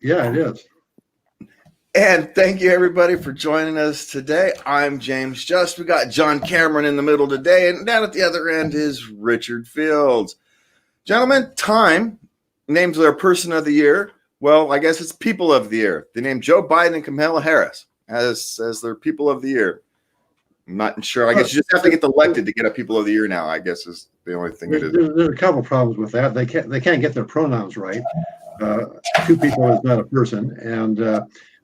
Yeah, it is. And thank you, everybody, for joining us today. I'm James Just. We got John Cameron in the middle today, and down at the other end is Richard Fields. Gentlemen, Time names their Person of the Year. Well, I guess it's People of the Year. They named Joe Biden and Kamala Harris as their People of the Year. I'm not sure. I guess you just have to get elected to get a People of the Year now, I guess, is the only thing it is. There's a couple problems with that. They can't get their pronouns right. Two people is not a person. And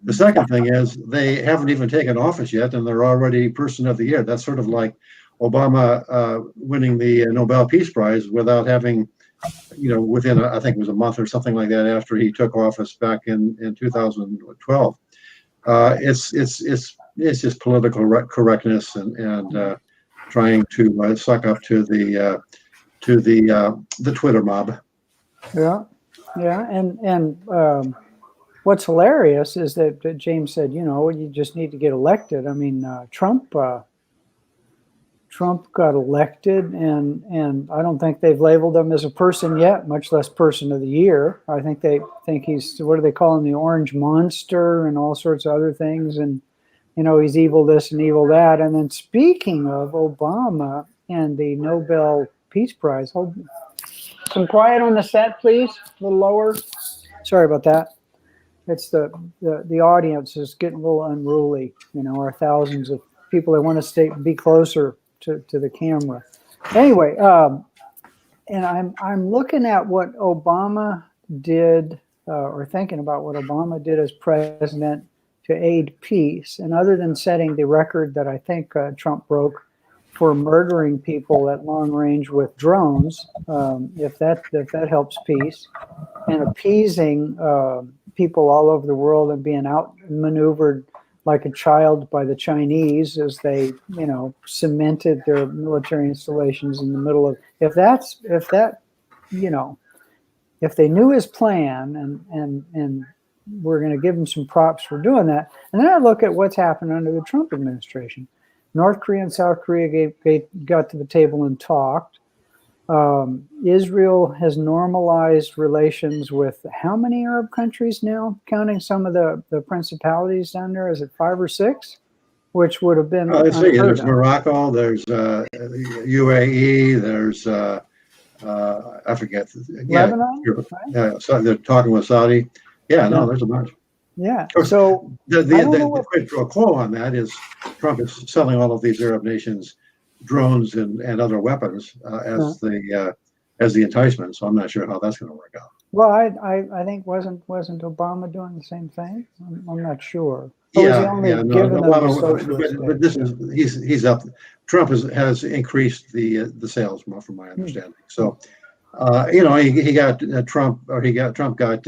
the second thing is they haven't even taken office yet, and they're already Person of the Year. That's sort of like Obama winning the Nobel Peace Prize without having, within I think it was a month or something like that after he took office back in 2012. It's just political correctness and trying to suck up to the Twitter mob. Yeah, and what's hilarious is that James said, you just need to get elected. I mean, Trump got elected, and I don't think they've labeled him as a person yet, much less Person of the Year. I think they think he's, what do they call him, the Orange Monster and all sorts of other things, and he's evil this and evil that. And then speaking of Obama and the Nobel Peace Prize, hold some quiet on the set, please. A little lower. Sorry about that. It's the audience is getting a little unruly. Our thousands of people that want to be closer to the camera. Anyway, and I'm looking at what Obama did, or thinking about what Obama did as president to aid peace. And other than setting the record that I think Trump broke for murdering people at long range with drones, if that helps peace, and appeasing people all over the world and being outmaneuvered like a child by the Chinese as they, cemented their military installations in the middle of. If they knew his plan and we're going to give him some props for doing that. And then I look at what's happened under the Trump administration. North Korea and South Korea got to the table and talked. Israel has normalized relations with how many Arab countries now, counting some of the principalities down there? Is it 5 or 6? Which would have been. Let's see. There's Morocco. There's UAE. There's I forget. Lebanon. Yeah. So they're talking with Saudi. Yeah. No, there's a bunch. Yeah. Course, so the quid pro quo on that is Trump is selling all of these Arab nations drones and other weapons as the enticement. So I'm not sure how that's going to work out. Well, I think wasn't Obama doing the same thing? I'm not sure. But this is he's up. Trump has increased the sales more, from my understanding. So Trump got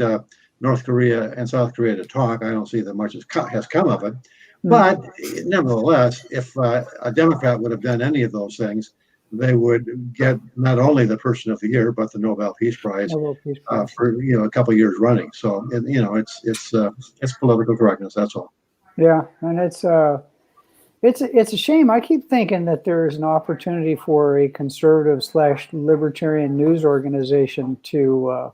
North Korea and South Korea to talk. I don't see that much has come of it. But nevertheless, if a Democrat would have done any of those things, they would get not only the Person of the Year, but the Nobel Peace Prize for a couple of years running. So it's political correctness. That's all. Yeah, and it's a shame. I keep thinking that there is an opportunity for a conservative/libertarian news organization to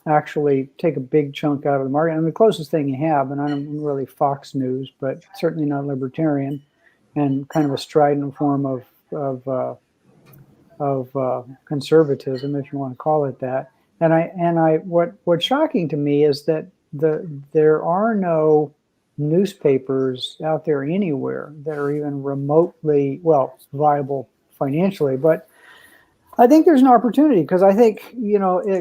actually take a big chunk out of the market. I mean, the closest thing you have, and I'm really Fox News, but certainly not libertarian, and kind of a strident form of conservatism, if you want to call it that. And what's shocking to me is that there are no newspapers out there anywhere that are even remotely viable financially, but I think there's an opportunity, because I think,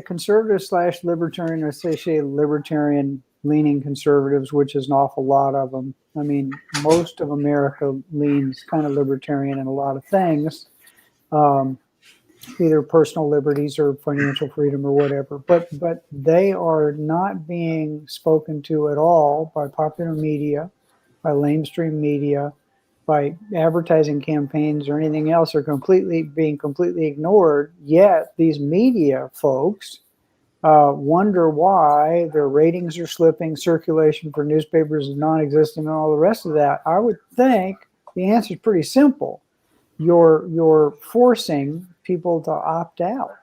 conservative/libertarian, or associated libertarian-leaning conservatives, which is an awful lot of them. I mean, most of America leans kind of libertarian in a lot of things, either personal liberties or financial freedom or whatever. But they are not being spoken to at all by popular media, by lamestream media, by advertising campaigns or anything else, are being completely ignored. Yet these media folks wonder why their ratings are slipping, circulation for newspapers is non-existent, and all the rest of that. I would think the answer is pretty simple. You're forcing people to opt out.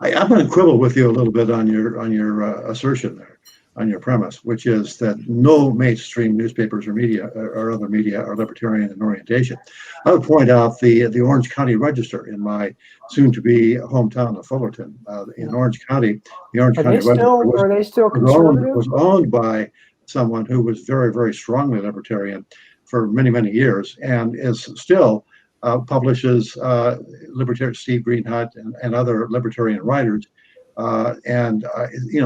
I'm going to quibble with you a little bit on your assertion there, on your premise, which is that no mainstream newspapers or media or other media are libertarian in orientation. I would point out the Orange County Register in my soon-to-be hometown of Fullerton. In Orange County, the Orange County Register Are they still conservative? was owned by someone who was very, very strongly libertarian for many, many years, and is still publishes libertarian Steve Greenhut and other libertarian writers, and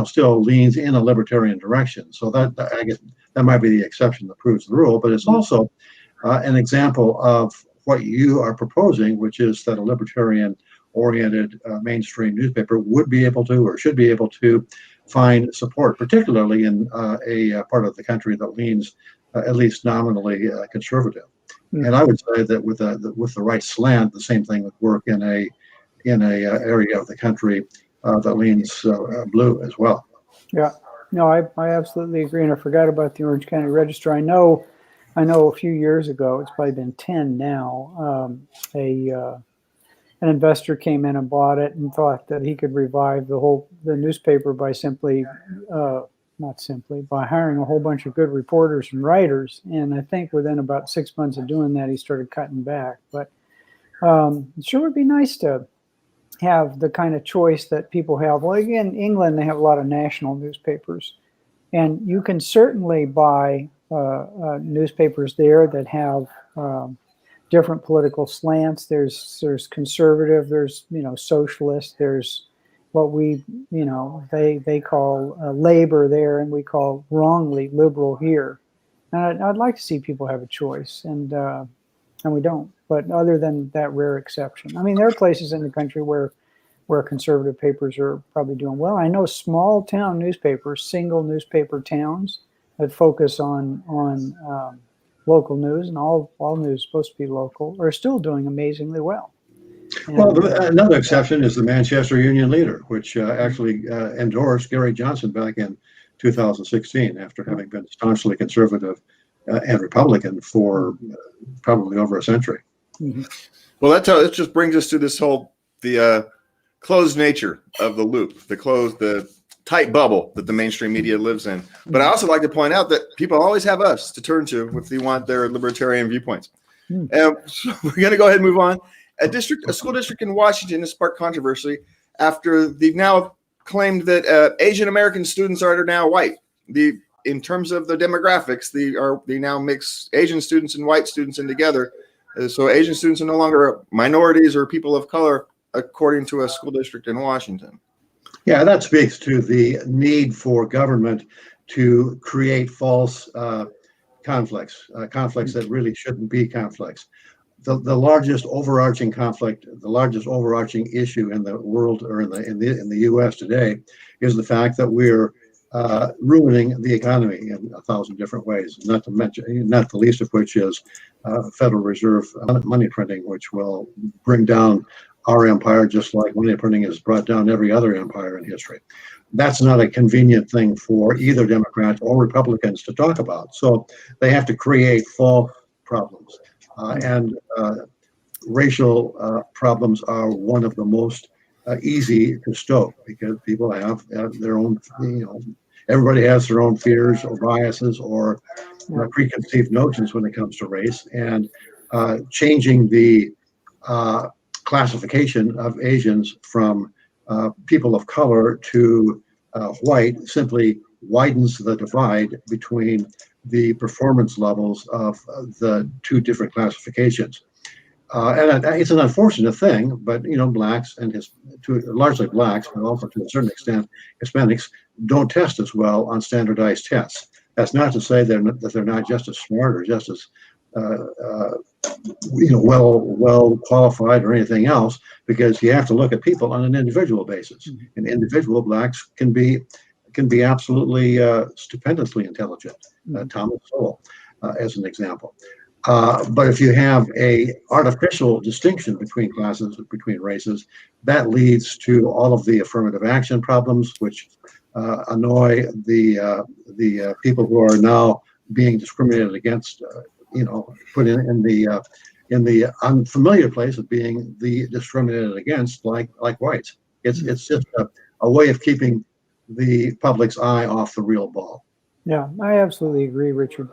still leans in a libertarian direction. So that I guess that might be the exception that proves the rule, but it's also an example of what you are proposing, which is that a libertarian-oriented mainstream newspaper would be able to or should be able to find support, particularly in a part of the country that leans at least nominally conservative. And I would say that with the right slant, the same thing would work in a area of the country that leans blue as well. Yeah, no, I absolutely agree, and I forgot about the Orange County Register. I know a few years ago, it's probably been 10 now. An investor came in and bought it and thought that he could revive the newspaper by by hiring a whole bunch of good reporters and writers. And I think within about 6 months of doing that, he started cutting back. But it sure would be nice to have the kind of choice that people have. Well, again, England, they have a lot of national newspapers. And you can certainly buy newspapers there that have different political slants. There's conservative, there's socialist, there's what they call labor there, and we call wrongly liberal here. And I'd like to see people have a choice, and we don't. But other than that rare exception, I mean, there are places in the country where conservative papers are probably doing well. I know small town newspapers, single newspaper towns that focus on local news, and all news is supposed to be local, are still doing amazingly well. Well, another exception is the Manchester Union Leader, which actually endorsed Gary Johnson back in 2016 after having been staunchly conservative and Republican for probably over a century. Mm-hmm. Well, that just brings us to this the closed nature of the loop, the tight bubble that the mainstream media lives in. But I also like to point out that people always have us to turn to if they want their libertarian viewpoints. And so we're going to go ahead and move on. A school district in Washington has sparked controversy after they've now claimed that Asian American students are now white. In terms of the demographics, they now mix Asian students and white students in together. So Asian students are no longer minorities or people of color, according to a school district in Washington. Yeah, that speaks to the need for government to create false conflicts that really shouldn't be conflicts. The largest overarching conflict, the largest overarching issue in the world or in the U.S. today is the fact that we're ruining the economy in 1,000 different ways. Not the least of which is Federal Reserve money printing, which will bring down our empire just like money printing has brought down every other empire in history. That's not a convenient thing for either Democrats or Republicans to talk about. So they have to create false problems. And racial problems are one of the most easy to stoke because people have their own, everybody has their own fears or biases or preconceived notions when it comes to race. And changing the classification of Asians from people of color to white simply widens the divide between the performance levels of the two different classifications. And it's an unfortunate thing, but blacks and largely blacks, but also to a certain extent Hispanics, don't test as well on standardized tests. That's not to say that they're not just as smart or just as well qualified or anything else, because you have to look at people on an individual basis. And individual blacks can be absolutely stupendously intelligent. Thomas Sowell, as an example. But if you have a artificial distinction between classes, between races, that leads to all of the affirmative action problems, which annoy the people who are now being discriminated against. Put in the unfamiliar place of being the discriminated against, like whites. It's just a way of keeping the public's eye off the real ball. Yeah, I absolutely agree, Richard.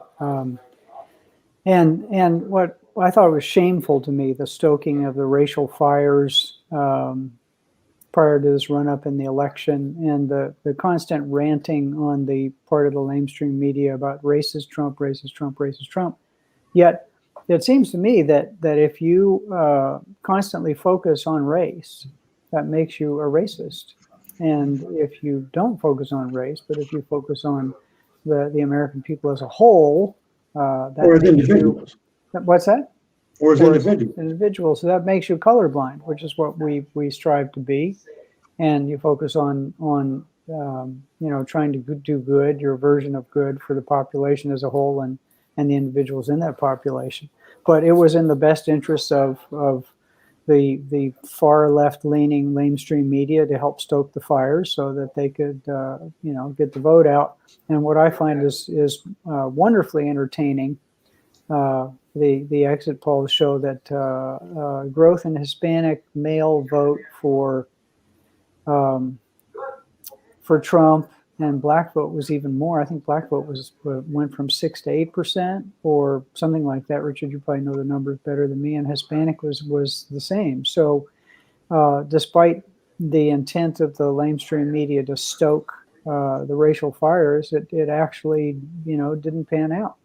And what I thought was shameful to me, the stoking of the racial fires prior to this run-up in the election, and the constant ranting on the part of the lamestream media about racist Trump, racist Trump, racist Trump. Yet it seems to me that if you constantly focus on race, that makes you a racist. And if you don't focus on race, but if you focus on the American people as a whole, that Or as makes individuals. what's that? Or as individuals. Individuals. So that makes you colorblind, which is what we strive to be. And you focus on trying to do good, your version of good for the population as a whole and the individuals in that population. But it was in the best interests of the far left leaning lamestream media to help stoke the fires so that they could get the vote out. And what I find is wonderfully entertaining. The exit polls show that growth in Hispanic male vote for Trump, and black vote was even more. I think black vote went from 6 to 8% or something like that. Richard, you probably know the numbers better than me. And Hispanic was the same. So despite the intent of the lamestream media to stoke the racial fires, it actually didn't pan out.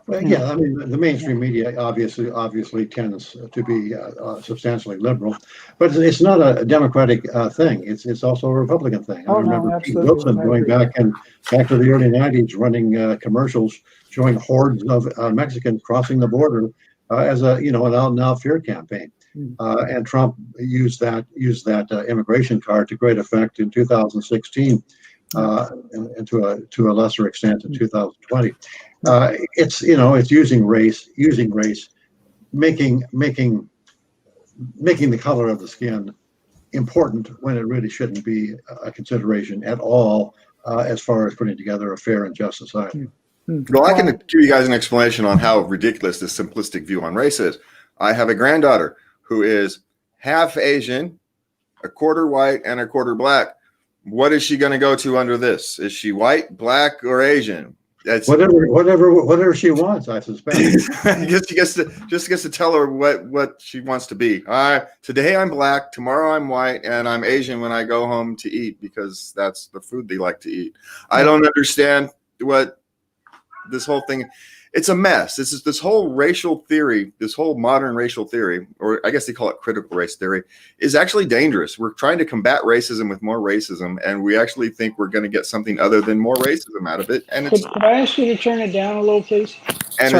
Well, yeah, I mean, the mainstream media obviously tends to be substantially liberal, but it's not a Democratic thing. It's also a Republican thing. I remember Pete Wilson going back to the early '90s, running commercials showing hordes of Mexicans crossing the border as an out-and-out fear campaign. And Trump used that immigration card to great effect in 2016, and to a lesser extent in 2020. It's using race, making the color of the skin important when it really shouldn't be a consideration at all as far as putting together a fair and just society. Well, I can give you guys an explanation on how ridiculous this simplistic view on race is. I have a granddaughter who is half Asian, a quarter white, and a quarter black. What is she going to go to under this? Is she white, black, or Asian? That's whatever she wants, I suspect. She gets to tell her what she wants to be. Today I'm black, tomorrow I'm white, and I'm Asian when I go home to eat because that's the food they like to eat. I don't understand what this whole thing. It's a mess. This whole racial theory, this whole modern racial theory, or I guess they call it critical race theory, is actually dangerous. We're trying to combat racism with more racism, and we actually think we're going to get something other than more racism out of it. And could I ask you to turn it down a little, please? And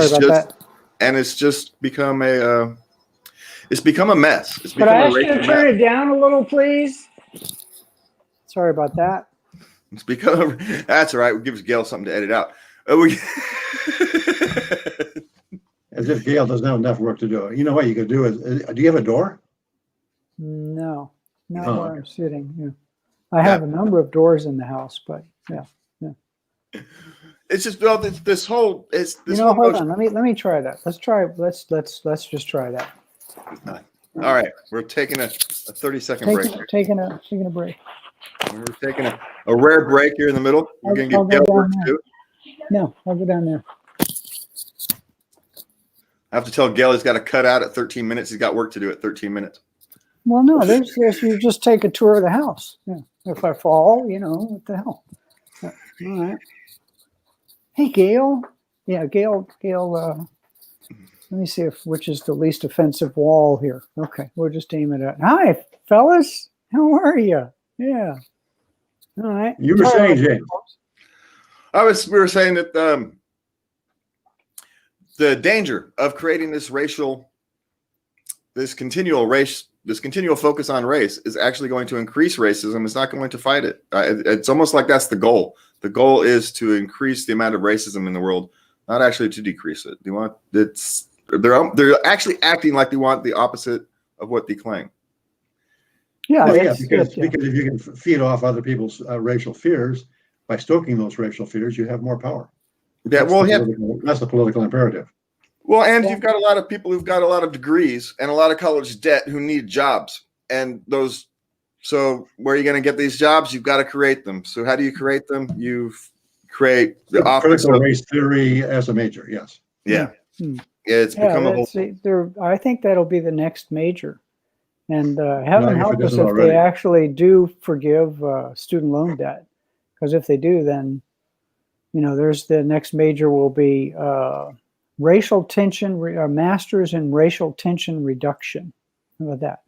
it's just become a mess. Could I ask you to turn it down a little, please? Sorry about that. It's become. That's all right. We'll give Gail something to edit out. As if Gail doesn't have enough work to do. You know what you could do is, do you have a door? No, not where I'm sitting. Yeah. I have a number of doors in the house, but yeah. It's just this whole. It's this. Hold on. Let me try that. Let's just try that. All right, we're taking a 30-second break. Taking a break. We're taking a rare break here in the middle. We're going to give Gail work to do. No, I'll go down there. I have to tell Gail he's got to cut out at 13 minutes. He's got work to do at 13 minutes. Well, no, there's you just take a tour of the house. Yeah. If I fall, what the hell? All right. Hey, Gail. Yeah, Gail. Let me see which is the least offensive wall here. Okay, we'll just aim it at. Hi, fellas. How are you? Yeah. All right. You were saying, James. We were saying that the danger of creating this continual focus on race is actually going to increase racism. It's not going to fight it. It's almost like that's the goal. The goal is to increase the amount of racism in the world, not actually to decrease it. They're actually acting like they want the opposite of what they claim. Yeah, because if you can feed off other people's racial fears by stoking those racial fears, you have more power. Yeah, that's the political imperative. Well, and you've got a lot of people who've got a lot of degrees and a lot of college debt who need jobs, and those So where are you going to get these jobs? You've got to create them. So how do you create them? You create the office Critical of race theory as a major. Yes. yeah. Hmm. It's become a whole. I think that'll be the next major. And Not heaven if it help us isn't if they already. actually do forgive student loan debt. Because if they do, then, there's the next major will be racial tension, masters in racial tension reduction. How about that?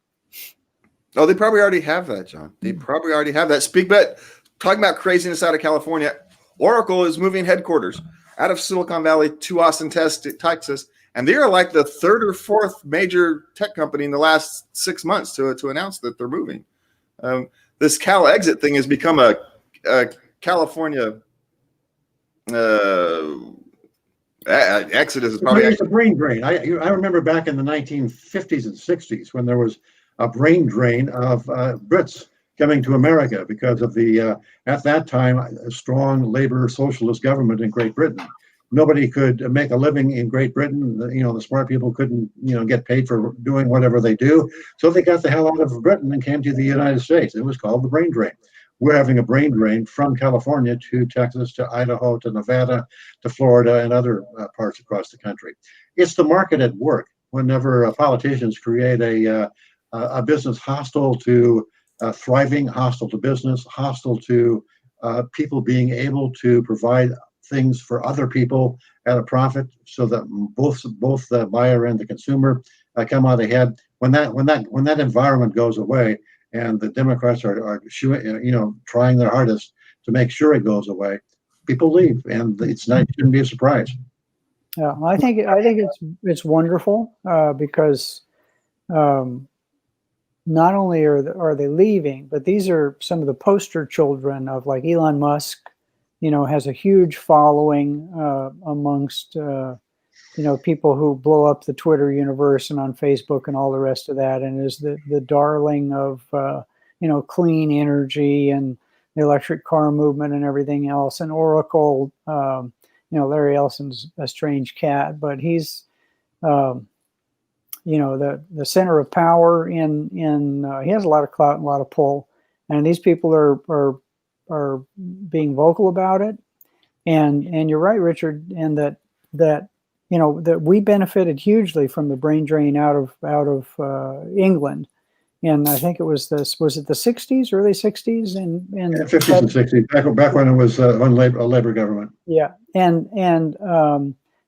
Oh, they probably already have that, John. They probably already have that. But talking about craziness out of California, Oracle is moving headquarters out of Silicon Valley to Austin, Texas, and they are like the third or fourth major tech company in the last 6 months to announce that they're moving. This Cal exit thing has become a California exodus. Is probably It's a brain drain. I remember back in the 1950s and 60s when there was a brain drain of Brits coming to America because of the, at that time, a strong labor socialist government in Great Britain. Nobody could make a living in Great Britain. The smart people couldn't, get paid for doing whatever they do. So they got the hell out of Britain and came to the United States. It was called the brain drain. We're having a brain drain from California to Texas, to Idaho, to Nevada, to Florida, and other parts across the country. It's the market at work. Whenever politicians create a business hostile to thriving, hostile to business, hostile to people being able to provide things for other people at a profit, so that both the buyer and the consumer come out ahead. When that environment goes away, and the Democrats are trying their hardest to make sure it goes away, people leave, and it shouldn't be a surprise. Yeah, I think it's wonderful because not only are they leaving, but these are some of the poster children of, like, Elon Musk. Has a huge following amongst people who blow up the Twitter universe and on Facebook and all the rest of that, and is the darling of clean energy and the electric car movement and everything else. And Oracle, Larry Ellison's a strange cat, but he's the center of power in he has a lot of clout and a lot of pull, and these people are being vocal about it. And you're right, Richard, and that we benefited hugely from the brain drain out of England. And I think it was it the 60s, early 60s, and 50s and 60s, back when it was a labor government. Yeah, and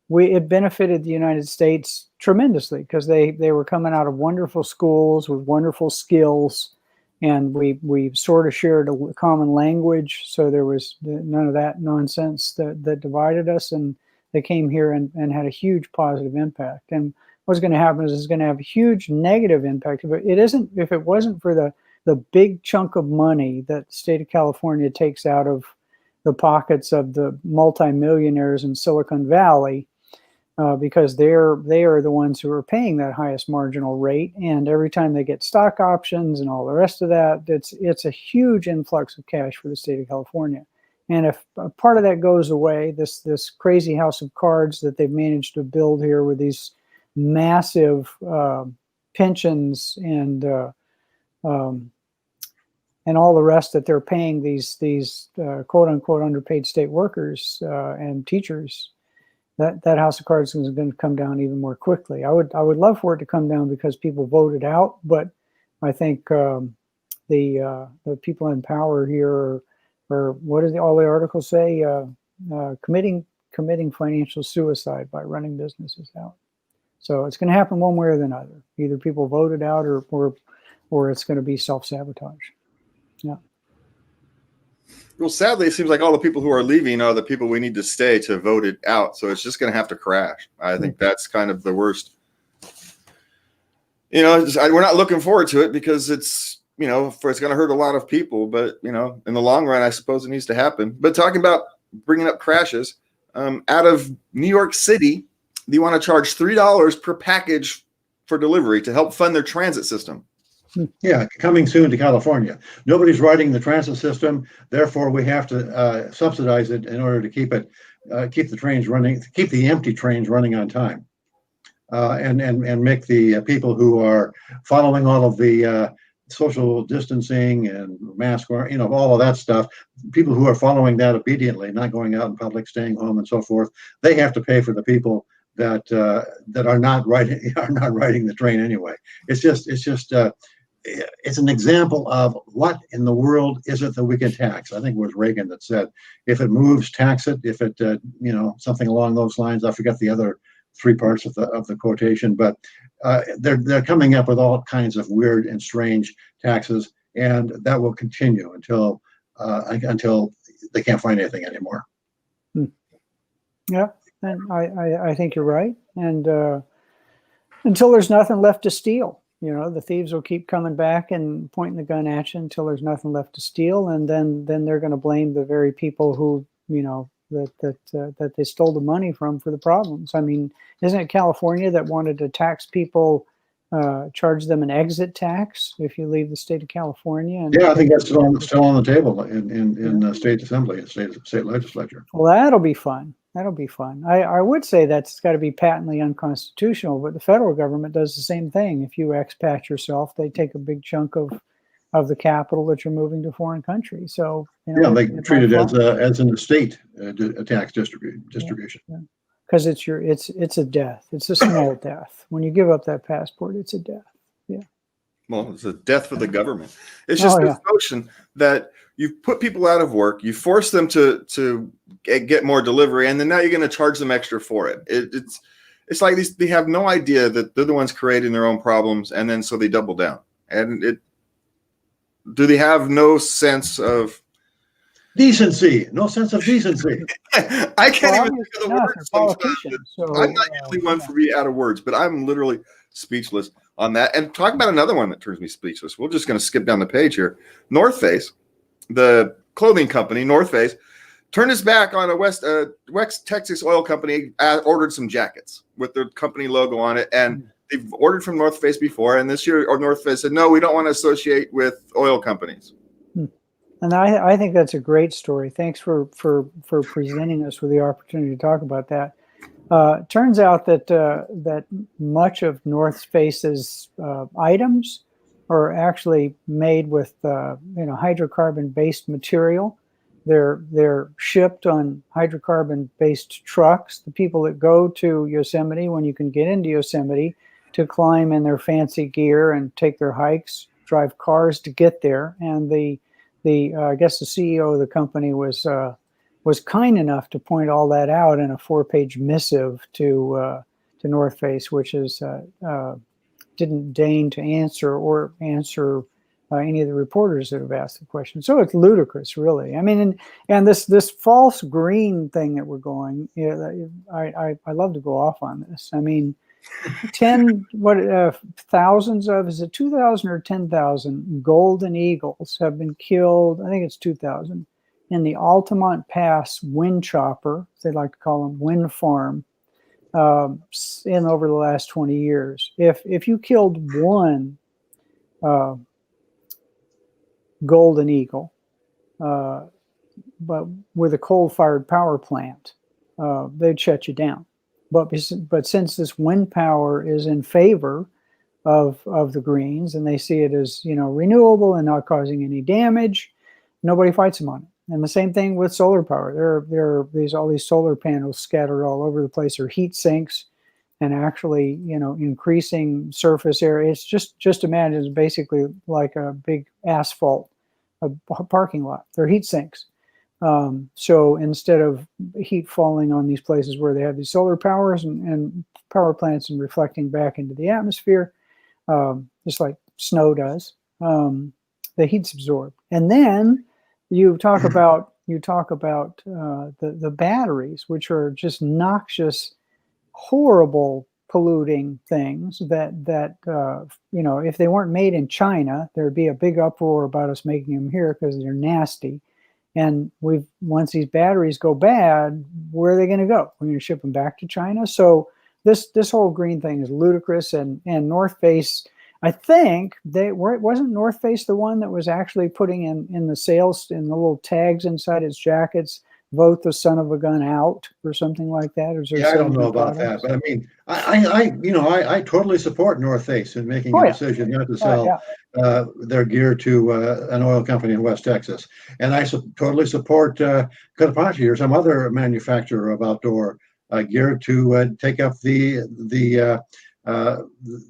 it benefited the United States tremendously because they were coming out of wonderful schools with wonderful skills, and we sort of shared a common language, so there was none of that nonsense that divided us, and they came here and had a huge positive impact. And what's going to happen is it's going to have a huge negative impact. But if it wasn't for the big chunk of money that the state of California takes out of the pockets of the multimillionaires in Silicon Valley, because they are the ones who are paying that highest marginal rate, and every time they get stock options and all the rest of that, it's a huge influx of cash for the state of California. And if a part of that goes away, this crazy house of cards that they've managed to build here with these massive pensions and all the rest that they're paying these quote unquote underpaid state workers and teachers, that house of cards is going to come down even more quickly. I would love for it to come down because people voted out, but I think the people in power here are what does all the articles say? Committing financial suicide by running businesses out. So it's going to happen one way or the other. Either people voted out or it's going to be self-sabotage. Yeah. Well, sadly, it seems like all the people who are leaving are the people we need to stay to vote it out. So it's just going to have to crash. I think that's kind of the worst. We're not looking forward to it because it's going to hurt a lot of people. But, in the long run, I suppose it needs to happen. But talking about bringing up crashes, out of New York City, they want to charge $3 per package for delivery to help fund their transit system. Yeah, coming soon to California. Nobody's riding the transit system, therefore we have to subsidize it in order to keep the trains running, keep the empty trains running on time, and make the people who are following all of the social distancing and mask wearing, all of that stuff. People who are following that obediently, not going out in public, staying home, and so forth, they have to pay for the people that are not riding the train anyway. It's an example of what in the world is it that we can tax. I think it was Reagan that said, if it moves, tax it. If it, something along those lines. I forget the other three parts of the quotation, but they're coming up with all kinds of weird and strange taxes, and that will continue until they can't find anything anymore. Yeah, and I think you're right. And until there's nothing left to steal, the thieves will keep coming back and pointing the gun at you until there's nothing left to steal, and then they're going to blame the very people who that they stole the money from for the problems. I mean, isn't it California that wanted to tax people, charge them an exit tax if you leave the state of California? And yeah, I think that's still on the table in the state assembly and state legislature. Well, that'll be fun. That'll be fun. I would say that's got to be patently unconstitutional, but the federal government does the same thing. If you expat yourself, they take a big chunk of the capital that you're moving to foreign countries. So they treat it as an estate tax distribution. Because it's a death. It's a small death. When you give up that passport, it's a death. Yeah. Well, it's a death for the government. It's just this notion that you've put people out of work, you force them to get more delivery, and then now you're going to charge them extra for it. It's like they have no idea that they're the ones creating their own problems, and then so they double down. And do they have no sense of decency? No sense of decency. I can't even think of the words sometimes. So, I'm not usually one for being out of words, but I'm literally speechless on that. And talk about another one that turns me speechless. We're just going to skip down the page here. North Face, the clothing company, North Face, turned its back on a West Texas oil company, ordered some jackets with their company logo on it. And they've ordered from North Face before. And this year, North Face said, no, we don't want to associate with oil companies. And I think that's a great story. Thanks for presenting us with the opportunity to talk about that. Turns out that much of North Face's items are actually made with hydrocarbon-based material. They're shipped on hydrocarbon-based trucks. The people that go to Yosemite, when you can get into Yosemite, to climb in their fancy gear and take their hikes, drive cars to get there. And I guess the CEO of the company was kind enough to point all that out in a 4-page missive to North Face, which is didn't deign to answer any of the reporters that have asked the question. So it's ludicrous, really. I mean, and this false green thing that we're going, I love to go off on this. I mean, thousands of, is it 2,000 or 10,000 golden eagles have been killed? I think it's 2,000 in the Altamont Pass wind chopper, they like to call them, wind farm, in over the last 20 years. If you killed one golden eagle, but with a coal-fired power plant, they'd shut you down. But since this wind power is in favor of the greens, and they see it as renewable and not causing any damage, nobody fights them on it. And the same thing with solar power. There are all these solar panels scattered all over the place, or heat sinks, and actually increasing surface area. It's just imagine it's basically like a big asphalt parking lot. They're heat sinks. So instead of heat falling on these places where they have these solar powers and power plants and reflecting back into the atmosphere, just like snow does, the heat's absorbed. And then you talk about the batteries, which are just noxious, horrible, polluting things that if they weren't made in China, there'd be a big uproar about us making them here because they're nasty. And once these batteries go bad, where are they going to go? We're going to ship them back to China. So this whole green thing is ludicrous. And North Face, I think wasn't North Face the one that was actually putting in the sales, in the little tags inside its jackets, vote the son of a gun out or something like that? Or is there Yeah, I don't know some about that, products? but I mean, I totally support North Face in making Oh, a yeah. decision not to Oh, sell yeah. their gear to an oil company in West Texas, and I totally support Cotopaxi or some other manufacturer of outdoor gear to take up the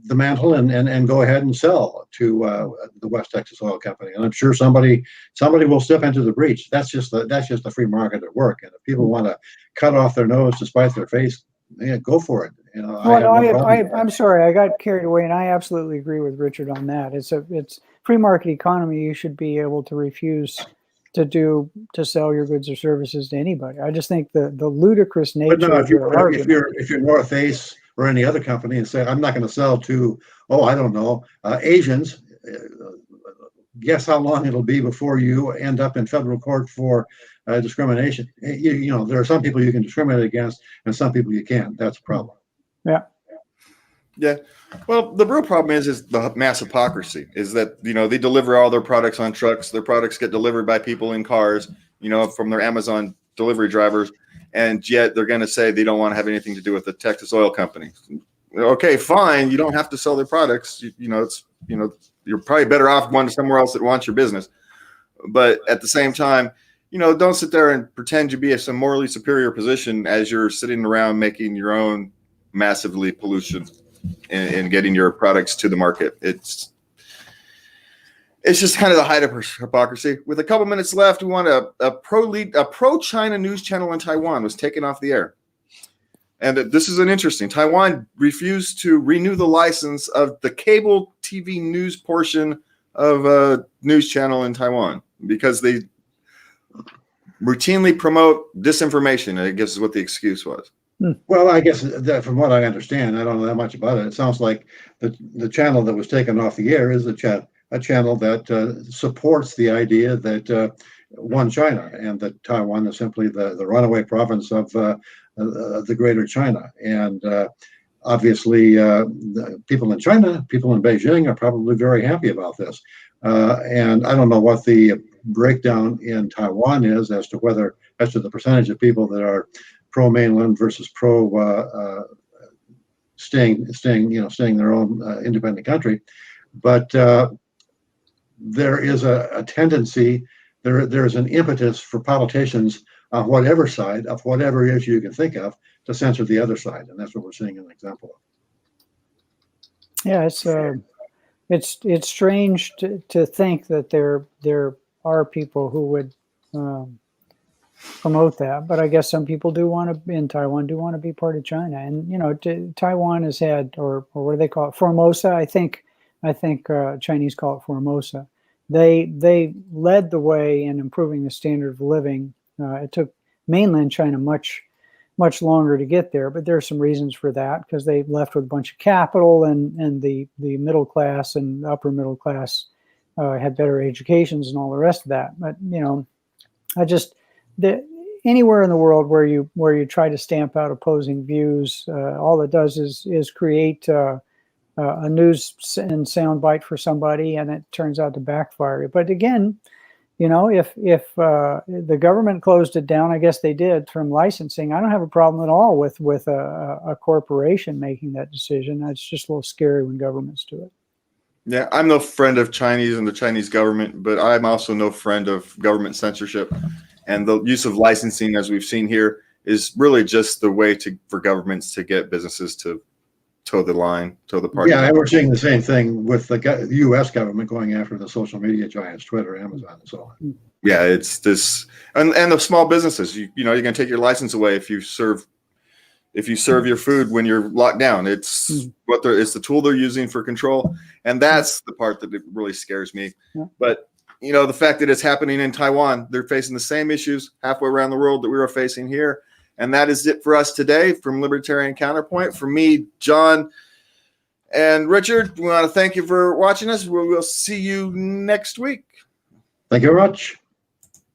mantle and go ahead and sell to the West Texas Oil Company. And I'm sure somebody will step into the breach. That's just the free market at work. And if people want to cut off their nose to spite their face, yeah, go for it. You know, I have no problem with that. I'm sorry, I got carried away, and I absolutely agree with Richard on that. It's free market economy. You should be able to refuse to sell your goods or services to anybody. I just think the ludicrous But nature no, of your argument. if you're North Face or any other company and say I'm not going to sell to I don't know Asians, guess how long it'll be before you end up in federal court for discrimination. You know, there are some people you can discriminate against and some people you can't. That's a problem. Yeah. Yeah. Well, the real problem is the mass hypocrisy is that, they deliver all their products on trucks. Their products get delivered by people in cars, from their Amazon delivery drivers. And yet they're going to say they don't want to have anything to do with the Texas Oil Company. Okay, fine. You don't have to sell their products. You're probably better off going to somewhere else that wants your business. But at the same time, don't sit there and pretend to be in some morally superior position as you're sitting around making your own massively pollution and getting your products to the market. It's just kind of the height of hypocrisy. With a couple minutes left, we want a pro-China news channel in Taiwan was taken off the air. And this is interesting. Taiwan refused to renew the license of the cable TV news portion of a news channel in Taiwan because they routinely promote disinformation. I guess is what the excuse was. Well, I guess that from what I understand, I don't know that much about it. It sounds like the channel that was taken off the air is a channel that supports the idea that one China and that Taiwan is simply the runaway province of the greater China. And obviously, the people in China, people in Beijing are probably very happy about this. And I don't know what the breakdown in Taiwan is as to the percentage of people that are pro-mainland versus staying their own independent country. But there is a tendency, there is an impetus for politicians on whatever side of whatever issue you can think of to censor the other side, and that's what we're seeing an example of. Yeah, it's strange to think that there are people who would promote that, but I guess some people in Taiwan do want to be part of China, and Taiwan has had, or what do they call it, Formosa? I think Chinese call it Formosa. They led the way in improving the standard of living. It took mainland China much longer to get there, but there are some reasons for that because they left with a bunch of capital, and the middle class and upper middle class had better educations and all the rest of that. But anywhere in the world where you try to stamp out opposing views, all it does is create a news and soundbite for somebody, and it turns out to backfire. But again, if the government closed it down, I guess they did from licensing. I don't have a problem at all with a corporation making that decision. It's just a little scary when governments do it. Yeah, I'm no friend of Chinese and the Chinese government, but I'm also no friend of government censorship. And the use of licensing, as we've seen here, is really just the way for governments to get businesses to toe the party. Yeah, and we're seeing the same thing with the U.S. government going after the social media giants, Twitter, Amazon, and so on. Yeah, it's this, and the small businesses. You're going to take your license away if you serve your food when you're locked down. It's it's the tool they're using for control, and that's the part that really scares me. Yeah. But the fact that it's happening in Taiwan, they're facing the same issues halfway around the world that we are facing here. And that is it for us today from Libertarian Counterpoint. For me, John, and Richard, we want to thank you for watching us. We'll see you next week. Thank you very much.